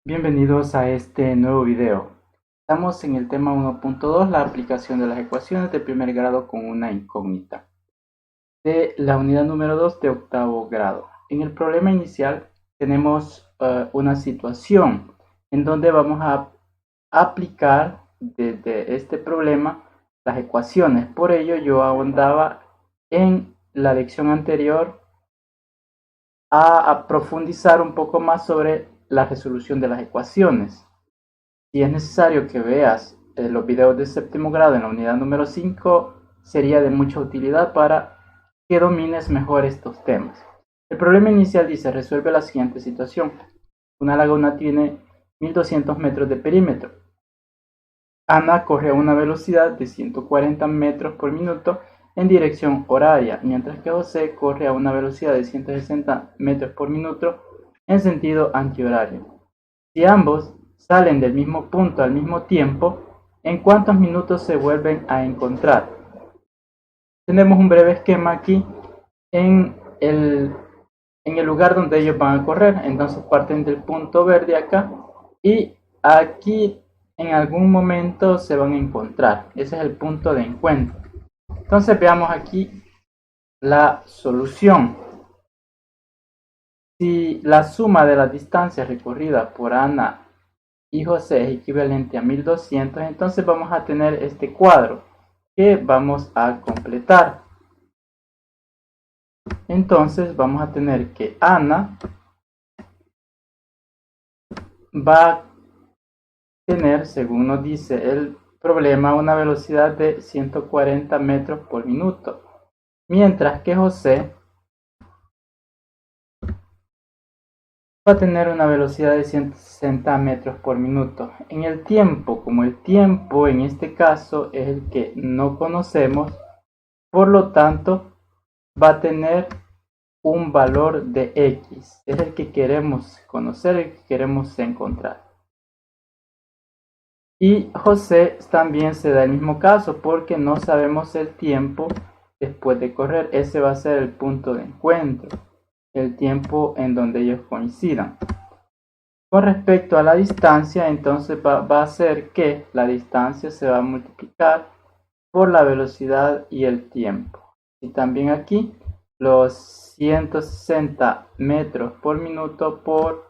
Bienvenidos a este nuevo video. Estamos en el tema 1.2, la aplicación de las ecuaciones de primer grado con una incógnita, de la unidad número 2 de octavo grado. En el problema inicial tenemos una situación en donde vamos a aplicar desde este problema las ecuaciones. Por ello yo ahondaba en la lección anterior a profundizar un poco más sobre la resolución de las ecuaciones. Si es necesario que veas los videos de séptimo grado en la unidad número 5, sería de mucha utilidad para que domines mejor estos temas. El problema inicial dice: resuelve la siguiente situación. Una laguna tiene 1200 metros de perímetro. Ana corre a una velocidad de 140 metros por minuto en dirección horaria, mientras que José corre a una velocidad de 160 metros por minuto en sentido antihorario. Si ambos salen del mismo punto al mismo tiempo, ¿en cuántos minutos se vuelven a encontrar? Tenemos un breve esquema aquí en el lugar donde ellos van a correr. Entonces parten del punto verde acá y aquí en algún momento se van a encontrar. Ese es el punto de encuentro. Entonces veamos aquí la solución. Si la suma de las distancias recorridas por Ana y José es equivalente a 1200, entonces vamos a tener este cuadro que vamos a completar. Entonces vamos a tener que Ana va a tener, según nos dice el problema, una velocidad de 140 metros por minuto, mientras que José va a tener una velocidad de 160 metros por minuto. En el tiempo, como el tiempo en este caso es el que no conocemos, por lo tanto va a tener un valor de X, es el que queremos conocer, el que queremos encontrar. Y José también se da el mismo caso porque no sabemos el tiempo después de correr. Ese va a ser el punto de encuentro, el tiempo en donde ellos coincidan. Con respecto a la distancia, entonces va a ser que la distancia se va a multiplicar por la velocidad y el tiempo. Y también aquí los 160 metros por minuto por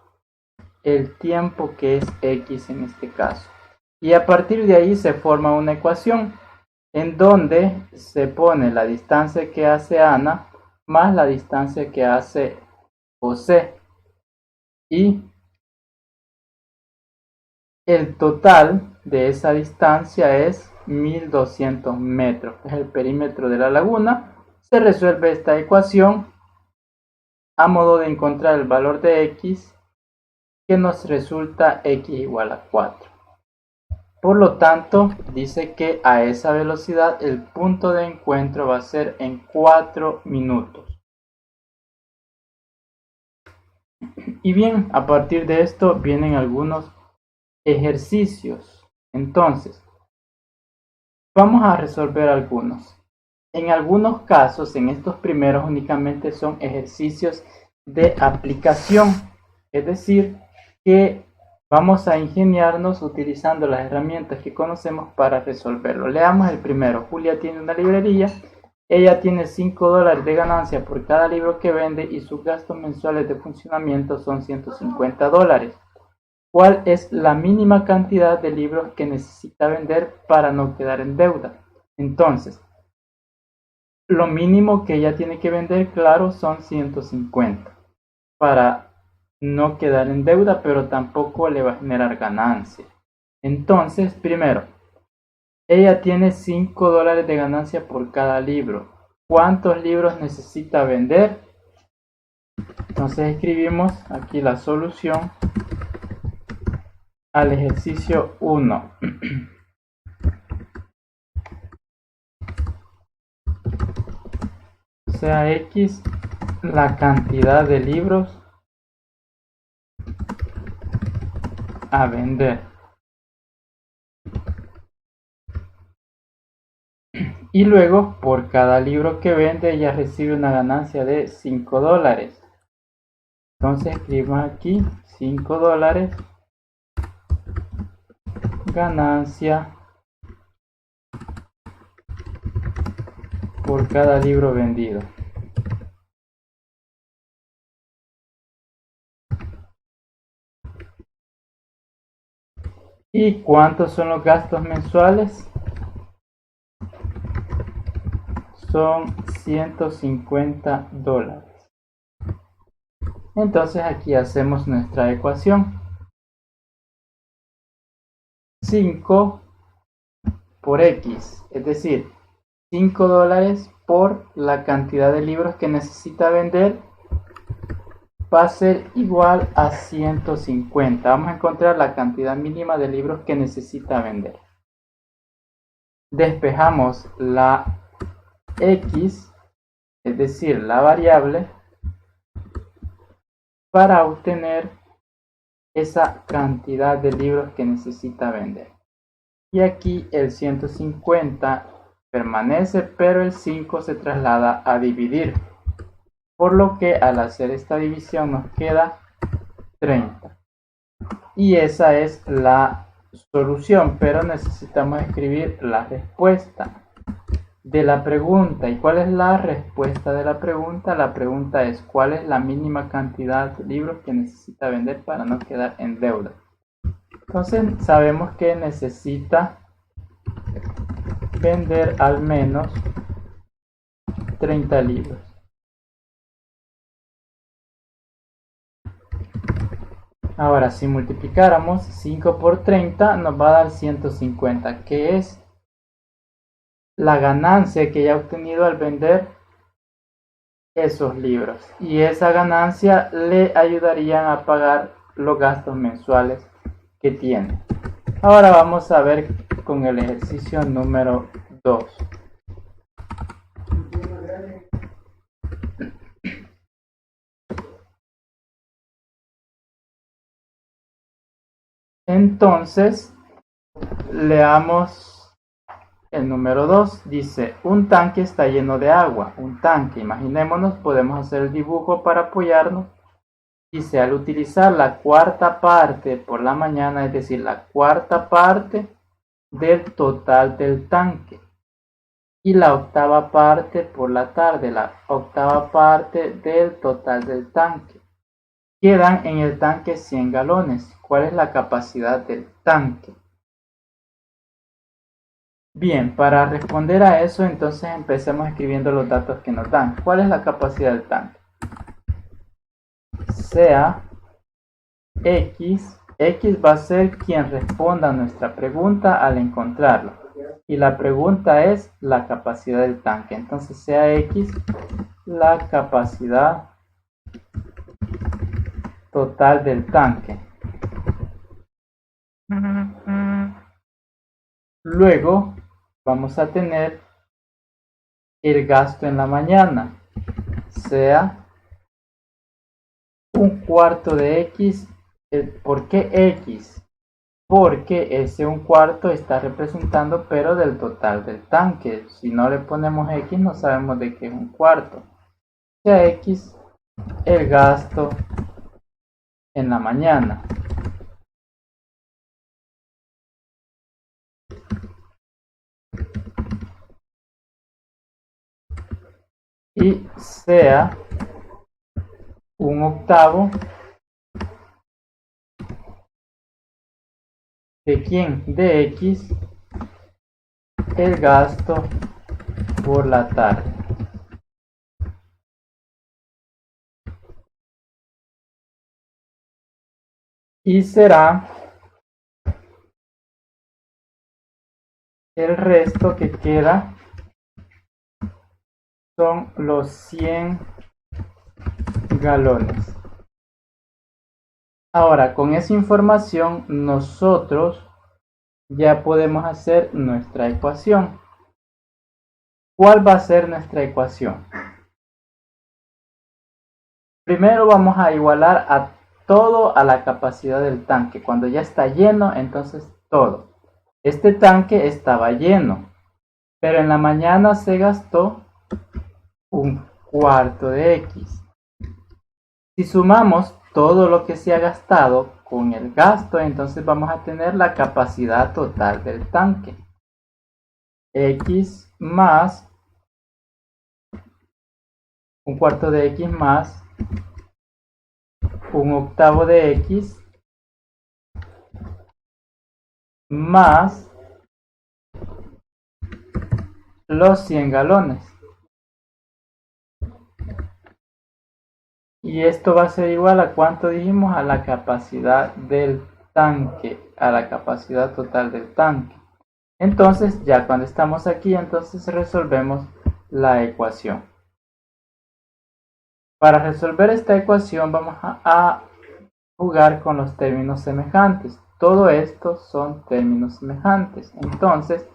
el tiempo, que es X en este caso. Y a partir de ahí se forma una ecuación en donde se pone la distancia que hace Ana más la distancia que hace José, y el total de esa distancia es 1200 metros, que es el perímetro de la laguna. Se resuelve esta ecuación a modo de encontrar el valor de X, que nos resulta X igual a 4. Por lo tanto, dice que a esa velocidad el punto de encuentro va a ser en 4 minutos. Y bien, a partir de esto vienen algunos ejercicios. Entonces, vamos a resolver algunos. En algunos casos, en estos primeros únicamente son ejercicios de aplicación, es decir, que vamos a ingeniarnos utilizando las herramientas que conocemos para resolverlo. Leamos el primero. Julia tiene una librería. Ella tiene $5 de ganancia por cada libro que vende y sus gastos mensuales de funcionamiento son $150. ¿Cuál es la mínima cantidad de libros que necesita vender para no quedar en deuda? Entonces, lo mínimo que ella tiene que vender, claro, son 150 para no quedar en deuda, pero tampoco le va a generar ganancia. Entonces, primero, ella tiene $5 de ganancia por cada libro. ¿Cuántos libros necesita vender? Entonces escribimos aquí la solución al ejercicio 1. O sea, X, la cantidad de libros a vender. Y luego, por cada libro que vende, ella recibe una ganancia de $5. Entonces escribimos aquí $5 ganancia por cada libro vendido. ¿Y cuántos son los gastos mensuales? Son $150. Entonces aquí hacemos nuestra ecuación. 5 por X, es decir, $5 por la cantidad de libros que necesita vender va a ser igual a 150. Vamos a encontrar la cantidad mínima de libros que necesita vender. Despejamos la X, es decir, la variable, para obtener esa cantidad de libros que necesita vender. Y aquí el 150 permanece, pero el 5 se traslada a dividir. Por lo que al hacer esta división nos queda 30. Y esa es la solución, pero necesitamos escribir la respuesta de la pregunta. ¿Y cuál es la respuesta de la pregunta? La pregunta es: ¿cuál es la mínima cantidad de libros que necesita vender para no quedar en deuda? Entonces sabemos que necesita vender al menos 30 libros. Ahora, si multiplicáramos 5 por 30, nos va a dar 150, que es la ganancia que ya ha obtenido al vender esos libros. Y esa ganancia le ayudarían a pagar los gastos mensuales que tiene. Ahora vamos a ver con el ejercicio número 2. Entonces, leamos el número 2. Dice: un tanque está lleno de agua. Un tanque, imaginémonos, podemos hacer el dibujo para apoyarnos. Dice: al utilizar la cuarta parte por la mañana, es decir, la cuarta parte del total del tanque, y la octava parte por la tarde, la octava parte del total del tanque, quedan en el tanque 100 galones. ¿Cuál es la capacidad del tanque? Bien, para responder a eso, entonces empecemos escribiendo los datos que nos dan. ¿Cuál es la capacidad del tanque? Sea X, X va a ser quien responda a nuestra pregunta al encontrarlo. Y la pregunta es la capacidad del tanque. Entonces sea X la capacidad total del tanque. Luego vamos a tener el gasto en la mañana, sea un cuarto de X. ¿Por qué X? Porque ese un cuarto está representando pero del total del tanque. Si no le ponemos X no sabemos de qué es un cuarto. Sea X el gasto en la mañana. Y sea un octavo de quién, de X, el gasto por la tarde. Y será el resto que queda, son los 100 galones. Ahora, con esa información nosotros ya podemos hacer nuestra ecuación. ¿Cuál va a ser nuestra ecuación? Primero vamos a igualar a todo a la capacidad del tanque. Cuando ya está lleno, entonces todo. Este tanque estaba lleno, pero en la mañana se gastó un cuarto de X. Si sumamos todo lo que se ha gastado con el gasto, entonces vamos a tener la capacidad total del tanque. X más un cuarto de X más un octavo de X más los 100 galones. Y esto va a ser igual a cuánto dijimos, a la capacidad del tanque, a la capacidad total del tanque. Entonces, ya cuando estamos aquí, entonces resolvemos la ecuación. Para resolver esta ecuación vamos a jugar con los términos semejantes. Todo esto son términos semejantes. Entonces,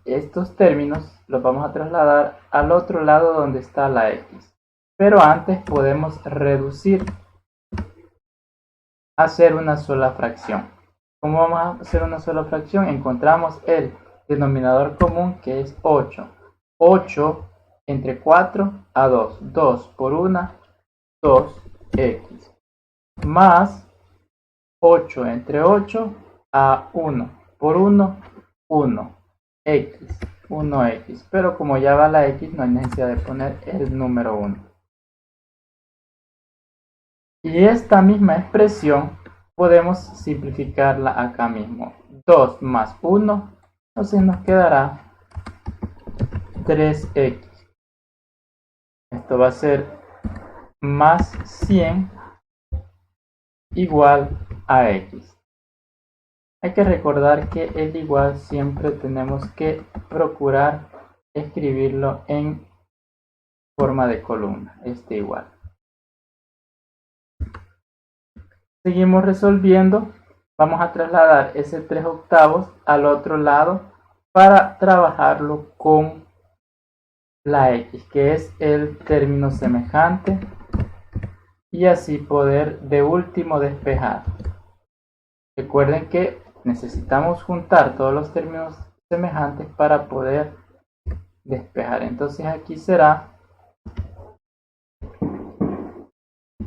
estos términos los vamos a trasladar al otro lado donde está la X. Pero antes podemos reducir, hacer una sola fracción. ¿Cómo vamos a hacer una sola fracción? Encontramos el denominador común, que es 8. 8 entre 4 a 2. 2 por 1, 2x. Más 8 entre 8 a 1 por 1, 1x. 1x. Pero como ya va la x, no hay necesidad de poner el número 1. Y esta misma expresión podemos simplificarla acá mismo. 2 más 1, entonces nos quedará 3x. Esto va a ser más 100 igual a x. Hay que recordar que el igual siempre tenemos que procurar escribirlo en forma de columna, este igual. Seguimos resolviendo. Vamos a trasladar ese 3 octavos al otro lado para trabajarlo con la x, que es el término semejante, y así poder de último despejar. Recuerden que necesitamos juntar todos los términos semejantes para poder despejar. Entonces aquí será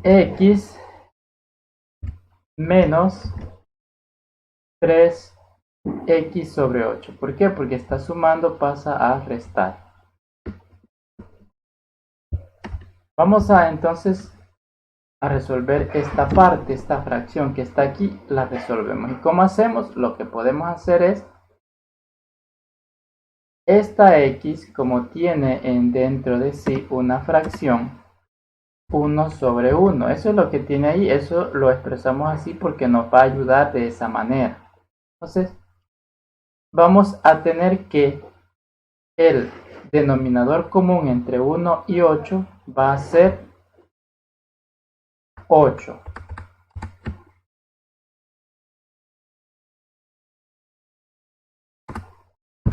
x menos 3x sobre 8. ¿Por qué? Porque está sumando, pasa a restar. Vamos a entonces a resolver esta parte, esta fracción que está aquí, la resolvemos. ¿Y cómo hacemos? Lo que podemos hacer es, esta x, como tiene dentro de sí una fracción, 1 sobre 1. Eso es lo que tiene ahí, eso lo expresamos así porque nos va a ayudar de esa manera. Entonces, vamos a tener que el denominador común entre 1 y 8 va a ser 8.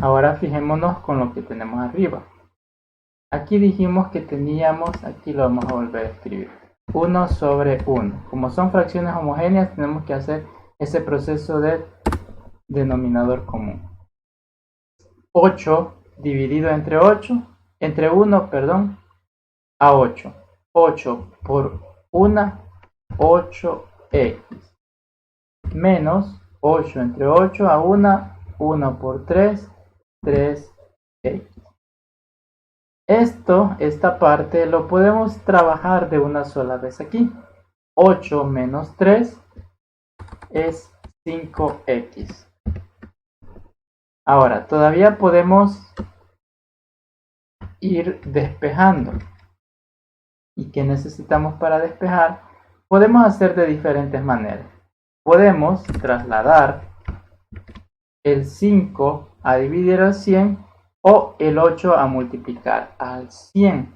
Ahora fijémonos con lo que tenemos arriba. Aquí dijimos que teníamos, aquí lo vamos a volver a escribir, 1 sobre 1. Como son fracciones homogéneas, tenemos que hacer ese proceso de denominador común. 8 dividido entre 8, entre 1, perdón, a 8. 8 por 1, 8x. Menos 8 entre 8 a 1, 1 por 3, 3x. Esta parte lo podemos trabajar de una sola vez aquí. 8 menos 3 es 5x. Ahora, todavía podemos ir despejando. ¿Y qué necesitamos para despejar? Podemos hacer de diferentes maneras. Podemos trasladar el 5 a dividir al 100 o el 8 a multiplicar al 100.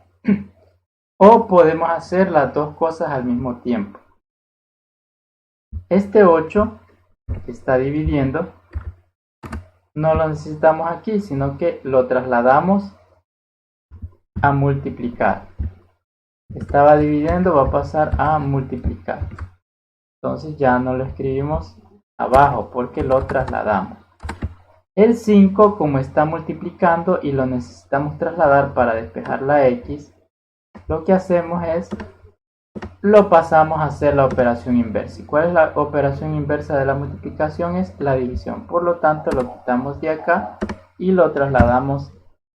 O podemos hacer las dos cosas al mismo tiempo. Este 8 que está dividiendo no lo necesitamos aquí, sino que lo trasladamos a multiplicar. Estaba dividiendo, va a pasar a multiplicar. Entonces ya no lo escribimos abajo porque lo trasladamos. El 5, como está multiplicando y lo necesitamos trasladar para despejar la x, lo que hacemos es lo pasamos a hacer la operación inversa. ¿Y cuál es la operación inversa de la multiplicación? Es la división. Por lo tanto, lo quitamos de acá y lo trasladamos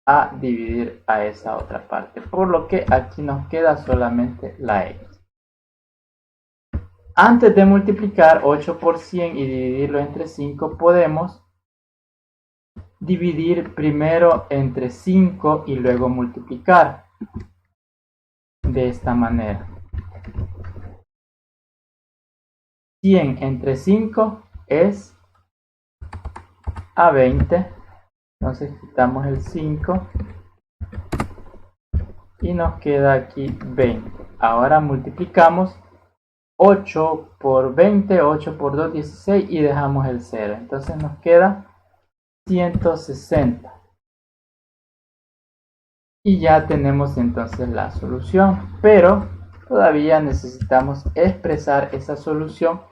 a dividir a esa otra parte. Por lo que aquí nos queda solamente la x. Antes de multiplicar 8 por 100 y dividirlo entre 5, podemos dividir primero entre 5 y luego multiplicar de esta manera. 100 entre 5 es a 20. Entonces quitamos el 5 y nos queda aquí 20. Ahora multiplicamos 8 por 20, 8 por 2, 16 y dejamos el 0. Entonces nos queda 160. Y ya tenemos entonces la solución, pero todavía necesitamos expresar esa solución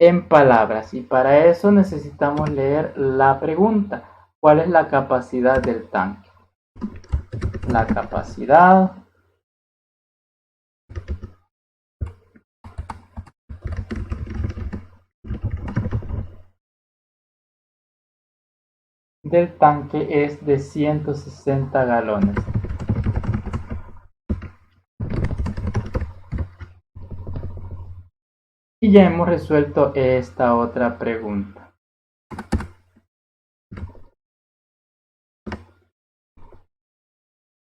en palabras y para eso necesitamos leer la pregunta. ¿Cuál es la capacidad del tanque? La capacidad del tanque es de 160 galones. Y ya hemos resuelto esta otra pregunta.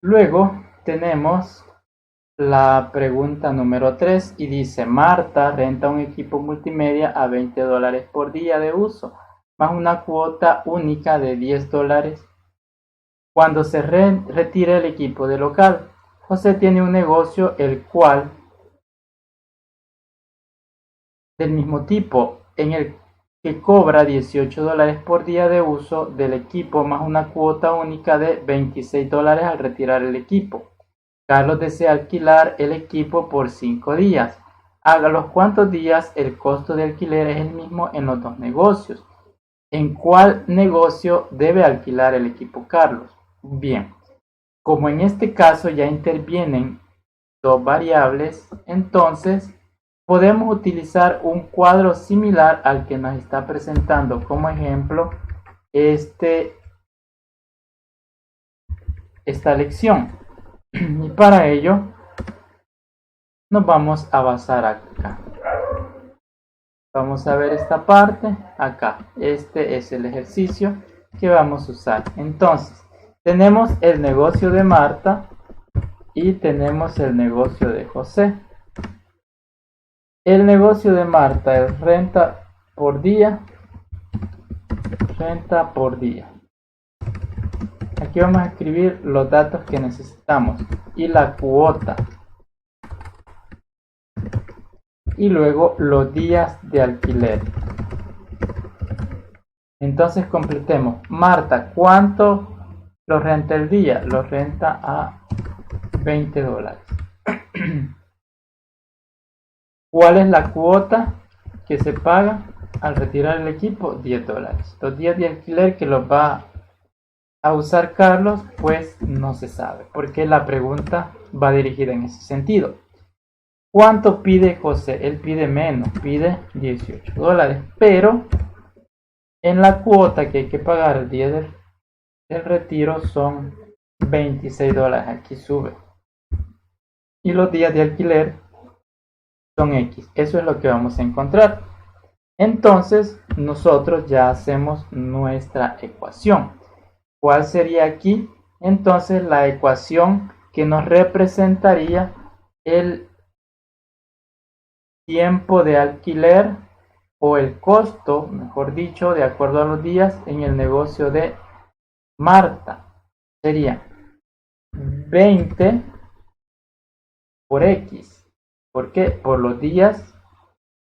Luego tenemos la pregunta número 3 y dice: Marta renta un equipo multimedia a $20 por día de uso, más una cuota única de $10 cuando se retire el equipo de local. José tiene un negocio el cual del mismo tipo, en el que cobra $18 por día de uso del equipo más una cuota única de $26 al retirar el equipo. Carlos desea alquilar el equipo por 5 días. A los cuantos días el costo de alquiler es el mismo en los dos negocios. ¿En cuál negocio debe alquilar el equipo Carlos? Bien, como en este caso ya intervienen dos variables, entonces podemos utilizar un cuadro similar al que nos está presentando como ejemplo esta lección. Y para ello nos vamos a basar acá. Vamos a ver esta parte acá. Este es el ejercicio que vamos a usar. Entonces, tenemos el negocio de Marta y tenemos el negocio de José. El negocio de Marta es renta por día. Renta por día. Aquí vamos a escribir los datos que necesitamos y la cuota. Y luego los días de alquiler. Entonces completemos. Marta, ¿cuánto lo renta el día? Lo renta a $20. ¿Cuál es la cuota que se paga al retirar el equipo? $10. Los días de alquiler que los va a usar Carlos, pues no se sabe, porque la pregunta va dirigida en ese sentido. ¿Cuánto pide José? Él pide menos, pide $18, pero en la cuota que hay que pagar el día del retiro son $26, aquí sube. Y los días de alquiler son X, eso es lo que vamos a encontrar. Entonces nosotros ya hacemos nuestra ecuación. ¿Cuál sería aquí? Entonces la ecuación que nos representaría el tiempo de alquiler o el costo, mejor dicho, de acuerdo a los días en el negocio de Marta. Sería 20 por X. ¿Por qué? Por los días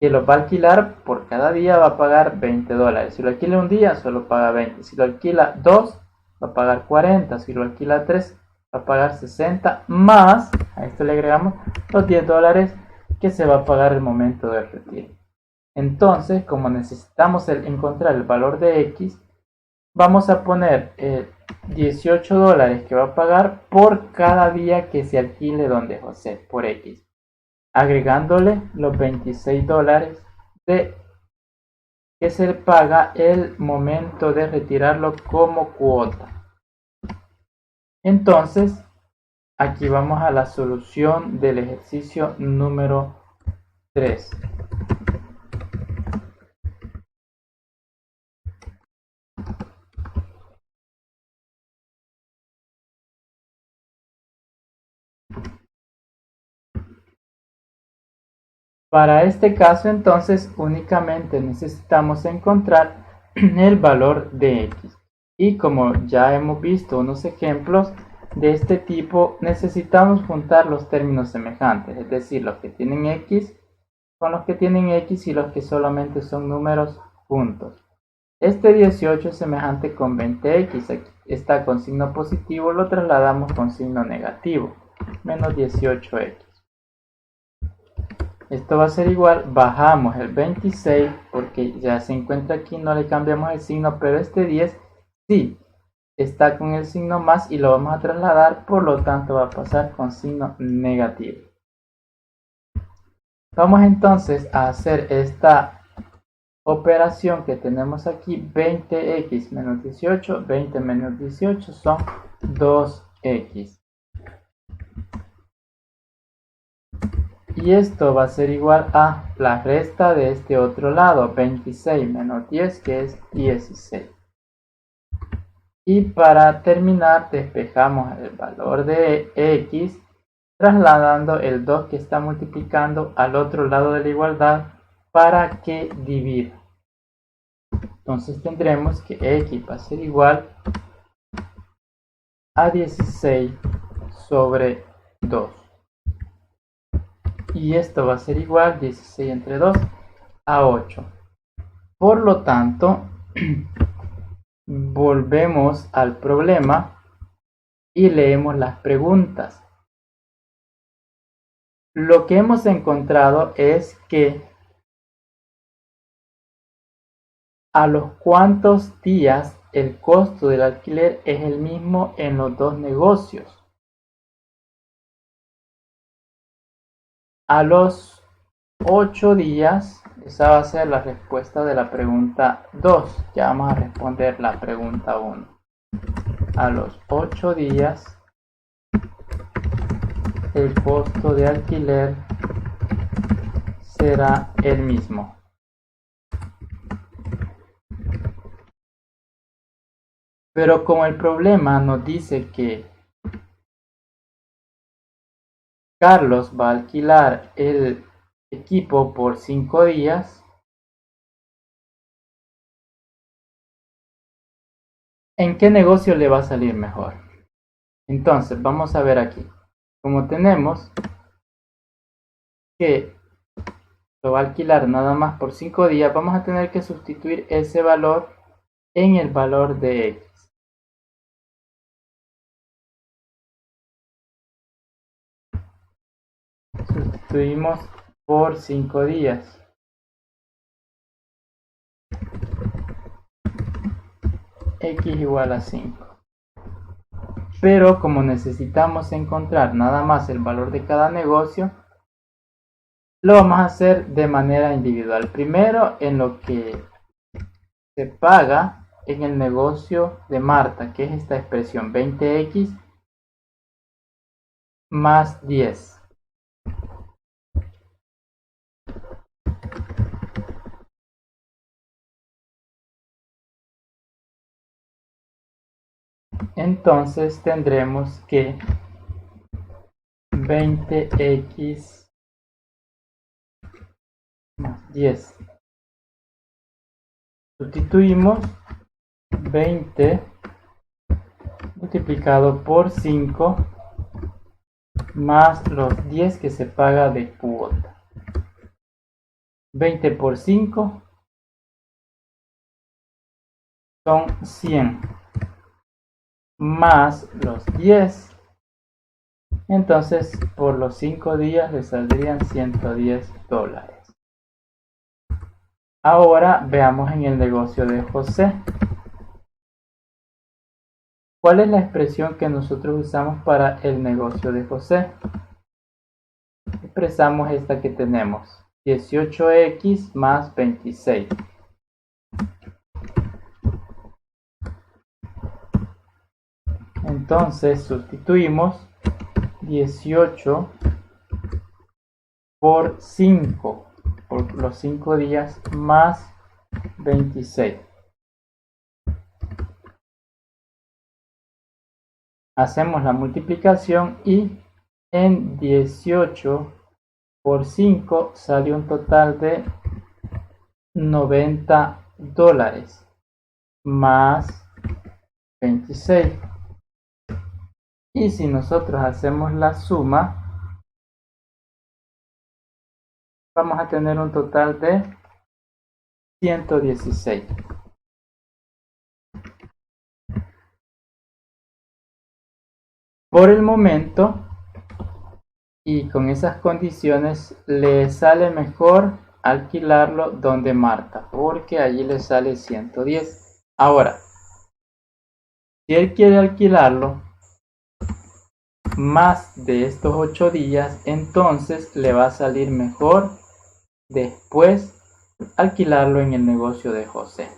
que los va a alquilar, por cada día va a pagar $20. Si lo alquila un día, solo paga 20. Si lo alquila 2, va a pagar 40. Si lo alquila 3, va a pagar 60. Más, a esto le agregamos los $10 que se va a pagar el momento del retiro. Entonces, como necesitamos encontrar el valor de X, vamos a poner $18 que va a pagar por cada día que se alquile donde José, por X. agregándole los $26 de que se paga el momento de retirarlo como cuota. Entonces, aquí vamos a la solución del ejercicio número 3. Para este caso, entonces, únicamente necesitamos encontrar el valor de x. Y como ya hemos visto unos ejemplos de este tipo, necesitamos juntar los términos semejantes, es decir, los que tienen x con los que tienen x y los que solamente son números juntos. Este 18 es semejante con 20x, aquí está con signo positivo, lo trasladamos con signo negativo, menos 18x. Esto va a ser igual, bajamos el 26 porque ya se encuentra aquí, no le cambiamos el signo, pero este 10 sí está con el signo más y lo vamos a trasladar, por lo tanto va a pasar con signo negativo. Vamos entonces a hacer esta operación que tenemos aquí, 20x menos 18, 20 menos 18 son 2x. Y esto va a ser igual a la resta de este otro lado, 26 menos 10, que es 16. Y para terminar, despejamos el valor de x, trasladando el 2 que está multiplicando al otro lado de la igualdad para que divida. Entonces tendremos que x va a ser igual a 16 sobre 2. Y esto va a ser igual 16 entre 2 a 8. Por lo tanto, volvemos al problema y leemos las preguntas. Lo que hemos encontrado es que a los cuantos días el costo del alquiler es el mismo en los dos negocios. A los 8 días, esa va a ser la respuesta de la pregunta 2. Ya vamos a responder la pregunta 1. A los 8 días, el costo de alquiler será el mismo. Pero como el problema nos dice que Carlos va a alquilar el equipo por 5 días, ¿en qué negocio le va a salir mejor? Entonces, vamos a ver aquí. Como tenemos que lo va a alquilar nada más por 5 días, vamos a tener que sustituir ese valor en el valor de x. Sustituimos por 5 días. X igual a 5. Pero como necesitamos encontrar nada más el valor de cada negocio, lo vamos a hacer de manera individual. Primero en lo que se paga en el negocio de Marta, que es esta expresión 20x más 10. Entonces tendremos que 20x más 10. Sustituimos 20 multiplicado por 5 más los 10 que se paga de cuota. 20 por 5 son 100 más los 10. Entonces por los 5 días le saldrían $110. Ahora veamos en el negocio de José. ¿Cuál es la expresión que nosotros usamos para el negocio de José? expresamos esta que tenemos, 18x más 26. Entonces sustituimos 18 por 5, por los 5 días, más 26. Hacemos la multiplicación y en 18 por 5 sale un total de $90 más 26. Y si nosotros hacemos la suma, vamos a tener un total de 116. Por el momento y con esas condiciones le sale mejor alquilarlo donde Marta, porque allí le sale 110. Ahora, si él quiere alquilarlo más de estos 8 días, entonces le va a salir mejor después alquilarlo en el negocio de José.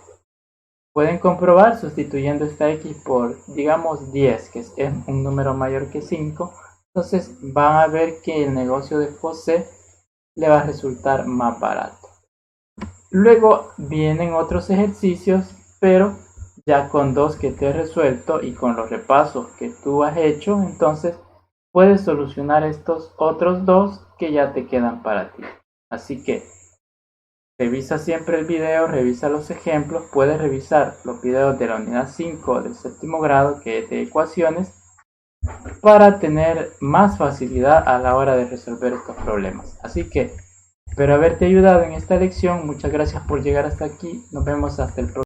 Pueden comprobar sustituyendo esta x por, digamos, 10, que es un número mayor que 5. Entonces van a ver que el negocio de José le va a resultar más barato. Luego vienen otros ejercicios, pero ya con 2 que te he resuelto y con los repasos que tú has hecho, entonces puedes solucionar estos otros 2 que ya te quedan para ti. Así que revisa siempre el video, revisa los ejemplos, puedes revisar los videos de la unidad 5 del séptimo grado, que es de ecuaciones, para tener más facilidad a la hora de resolver estos problemas. Así que espero haberte ayudado en esta lección. Muchas gracias por llegar hasta aquí. Nos vemos hasta el próximo.